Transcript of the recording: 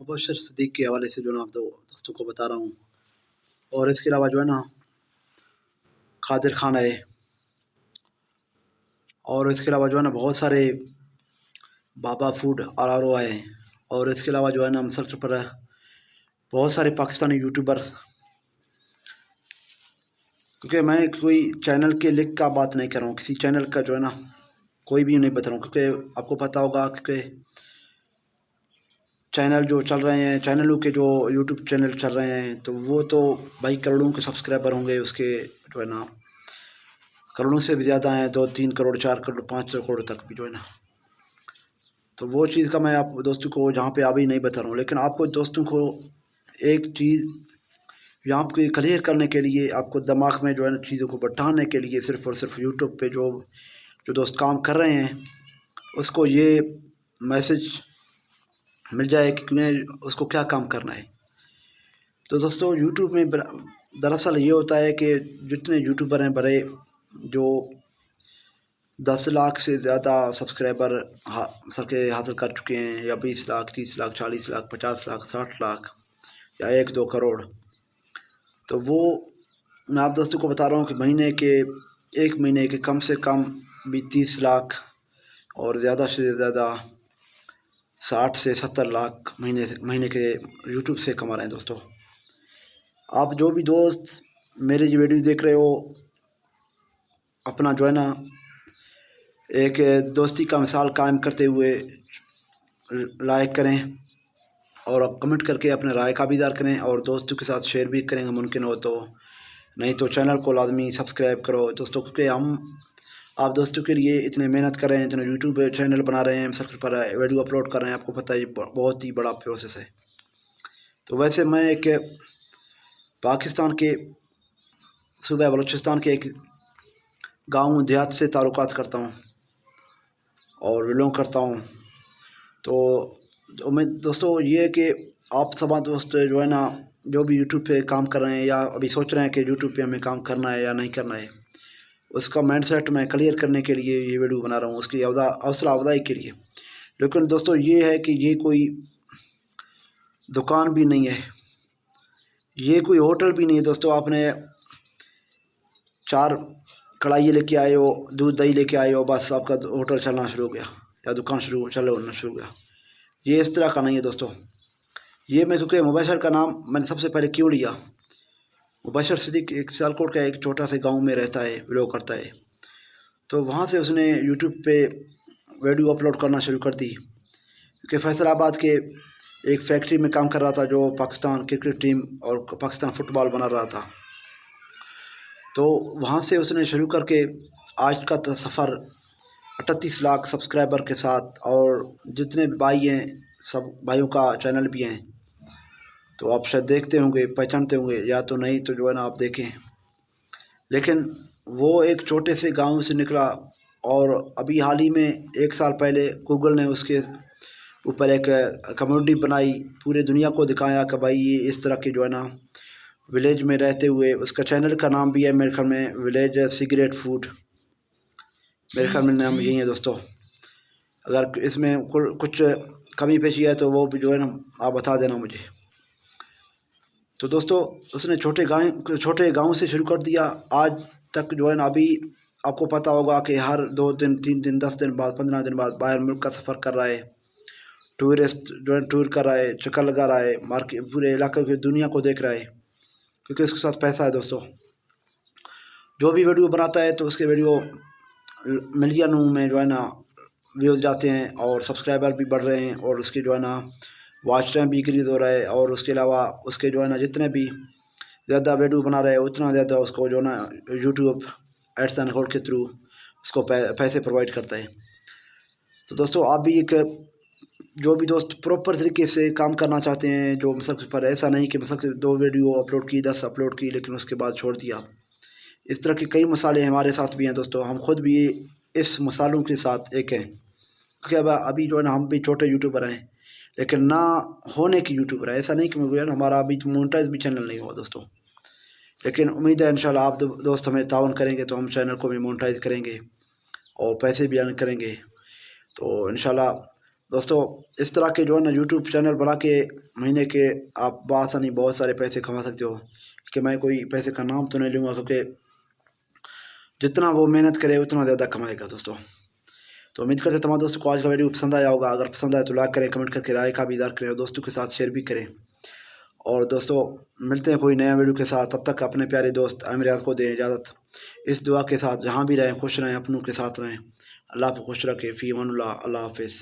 मुबशर सिद्दीक के हवाले से जो है ना आप दोस्तों को बता रहा हूँ। और इसके अलावा जो है ना कादिर खान है, और इसके अलावा जो है ना बहुत सारे बाबा फूड RRO है, और इसके अलावा जो है ना मुसलसल पर बहुत सारे पाकिस्तानी यूट्यूबर। क्योंकि मैं कोई चैनल के लिंक का बात नहीं कर रहा हूँ, किसी चैनल का जो है ना कोई भी नहीं बता रहा हूँ, क्योंकि आपको पता होगा क्योंकि चैनल जो चल रहे हैं, चैनलों के जो यूट्यूब चैनल चल रहे हैं, तो वो तो भाई करोड़ों के सब्सक्राइबर होंगे, उसके जो है ना करोड़ों से भी ज़्यादा हैं, 2-3 करोड़ 4 करोड़ 5 करोड़ तक भी जो है ना। तो वो चीज़ का मैं आप दोस्तों को जहाँ पे अभी नहीं बता रहा हूँ, लेकिन आपको दोस्तों को एक चीज़ यहाँ पे क्लियर करने के लिए, आपको दिमाग में जो है ना चीज़ों को बैठाने के लिए, सिर्फ़ और सिर्फ यूट्यूब पे जो जो दोस्त काम कर रहे हैं उसको ये मैसेज मिल जाए कि क्यों उसको क्या काम करना है। तो दोस्तों यूट्यूब में दरअसल ये होता है कि जितने यूट्यूबर हैं बड़े, जो 10 लाख से ज़्यादा सब्सक्राइबर सबके हासिल कर चुके हैं, या 20 लाख 30 लाख 40 लाख 50 लाख 60 लाख या 1-2 करोड़, तो वो मैं आप दोस्तों को बता रहा हूँ कि एक महीने के कम से कम भी 30 लाख और ज़्यादा से ज़्यादा 60 से 70 लाख महीने के यूट्यूब से कमा रहे हैं। दोस्तों आप जो भी दोस्त मेरे ये वीडियो देख रहे हो, अपना जो है ना एक दोस्ती का मिसाल कायम करते हुए लाइक करें और कमेंट करके अपने राय का भी इज़हार करें, और दोस्तों के साथ शेयर भी करेंगे मुमकिन हो तो। नहीं तो चैनल को लाजमी सब्सक्राइब करो दोस्तों, क्योंकि हम आप दोस्तों के लिए इतने मेहनत कर रहे हैं, इतने यूट्यूब चैनल बना रहे हैं, सबसे पर वीडियो अपलोड कर रहे हैं। आपको पता है बहुत ही बड़ा प्रोसेस है। तो वैसे मैं एक पाकिस्तान के सूबा बलूचिस्तान के एक गाँव देहात से ताल्लुकात करता हूँ और बिलोंग करता हूँ। तो मैं दोस्तों ये है कि आप सब दोस्त जो है ना जो भी यूट्यूब पे काम कर रहे हैं या अभी सोच रहे हैं कि यूट्यूब पे हमें काम करना है या नहीं करना है, उसका माइंडसेट मैं क्लियर करने के लिए ये वीडियो बना रहा हूँ, उसकी हौसला अफजाई के लिए। लेकिन दोस्तों ये है कि ये कोई दुकान भी नहीं है, ये कोई होटल भी नहीं है। दोस्तों आपने 4 कढ़ाई लेके आए हो, दूध दही लेके आए हो, बस आपका होटल चलना शुरू हो गया या दुकान होना शुरू हो गया। ये इस तरह का नहीं है दोस्तों। ये मैं क्योंकि मुबशर का नाम मैंने सबसे पहले क्यों लिया, मुबशर सिद्दीक एक सियालकोट का एक छोटा सा गांव में रहता है, बिलोंग करता है। तो वहाँ से उसने यूट्यूब पे वीडियो अपलोड करना शुरू कर दी, क्योंकि फैसलाबाद के एक फैक्ट्री में काम कर रहा था, जो पाकिस्तान क्रिकेट टीम और पाकिस्तान फुटबॉल बना रहा था। तो वहाँ से उसने शुरू करके आज का सफ़र 38 लाख सब्सक्राइबर के साथ, और जितने भी भाई हैं सब भाइयों का चैनल भी हैं, तो आप शायद देखते होंगे, पहचानते होंगे, या तो नहीं तो जो है ना आप देखें। लेकिन वो एक छोटे से गांव से निकला, और अभी हाल ही में 1 साल पहले गूगल ने उसके ऊपर एक कम्युनिटी बनाई, पूरे दुनिया को दिखाया कि भाई ये इस तरह के जो है ना विलेज में रहते हुए, उसका चैनल का नाम भी है मेरे ख्याल में विलेज सिगरेट फूड, मेरे ख्याल में नाम यही है दोस्तों। अगर इसमें कुछ कमी पेशी है तो वो भी जो है ना आप बता देना मुझे। तो दोस्तों उसने छोटे गांव से शुरू कर दिया, आज तक जो है ना अभी आपको पता होगा कि हर 2 दिन 3 दिन 10 दिन बाद 15 दिन बाद बाहर मुल्क का सफ़र कर रहा है, टूरिस्ट जो है टूर कर रहा है, चक्कर लगा रहा है, मार्केट पूरे इलाके की दुनिया को देख रहा है, क्योंकि उसके साथ पैसा है। दोस्तों जो भी वीडियो बनाता है तो उसके वीडियो मिलियनों में जो है ना व्यूज़ जाते हैं, और सब्सक्राइबर भी बढ़ रहे हैं, और उसके जो है ना वॉच टाइम भी इंक्रीज़ हो रहा है, और उसके अलावा उसके जो है ना जितने भी ज़्यादा वीडियो बना रहे हैं उतना ज़्यादा उसको जो ना यूट्यूब एडसन कोड के थ्रू उसको पैसे प्रोवाइड करता है। तो दोस्तों आप भी एक जो भी दोस्त प्रॉपर तरीके से काम करना चाहते हैं, जो मतलब पर ऐसा नहीं कि मतलब 2 वीडियो अपलोड की 10 अपलोड की लेकिन उसके बाद छोड़ दिया, इस तरह के कई मसाले हमारे साथ भी हैं दोस्तों। हम खुद भी इस मसालों के साथ एक हैं, क्योंकि अभी जो है ना हम भी छोटे यूट्यूबर हैं, लेकिन ना होने की यूट्यूबर है। ऐसा नहीं कि मैं हमारा अभी मोनेटाइज भी चैनल नहीं हुआ दोस्तों, लेकिन उम्मीद है इंशाल्लाह आप दोस्त हमें तावन करेंगे तो हम चैनल को भी मोनेटाइज करेंगे और पैसे भी अर्न करेंगे। तो इंशाल्लाह दोस्तों इस तरह के जो है ना यूट्यूब चैनल बना के महीने के आप बआसानी बहुत सारे पैसे कमा सकते हो। कि मैं कोई पैसे का नाम तो नहीं लूँगा, क्योंकि जितना वो मेहनत करे उतना ज़्यादा कमाएगा दोस्तों। तो उम्मीद करते तमाम दोस्तों को आज का वीडियो पसंद आया होगा। अगर पसंद आए तो लाइक करें, कमेंट करके राय का भी इज़हार करें और दोस्तों के साथ शेयर भी करें। और दोस्तों मिलते हैं कोई नया वीडियो के साथ, तब तक अपने प्यारे दोस्त आमिर रियाज को दें इजाज़त। इस दुआ के साथ जहाँ भी रहें खुश रहें, अपनों के साथ रहें। अल्लाह आपको खुश रखे। फ़ी अमानुल्लाह। अल्लाह हाफ़िज़।